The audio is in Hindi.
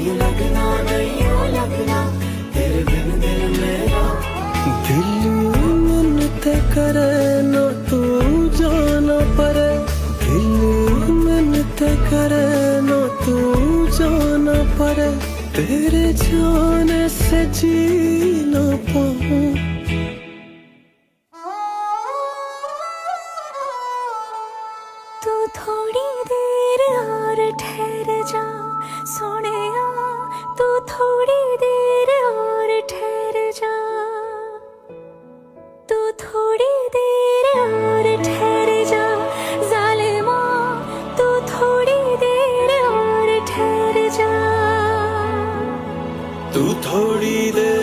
नहीं लगना नहीं यूं लगना तेरे बिन दिल मेरा। दिल मिन्नते करे ना तू जाना परे, दिल मिन्नते करे ना तू जाना परे, तेरे जाने से जी ना पाऊं। तू थोड़ी देर और ठहर जा सोनिया, तू थोड़ी देर और ठहर जा, तू थोड़ी देर और ठहर जा जालिमा, तू थोड़ी देर और ठहर जा। तू थोड़ी देर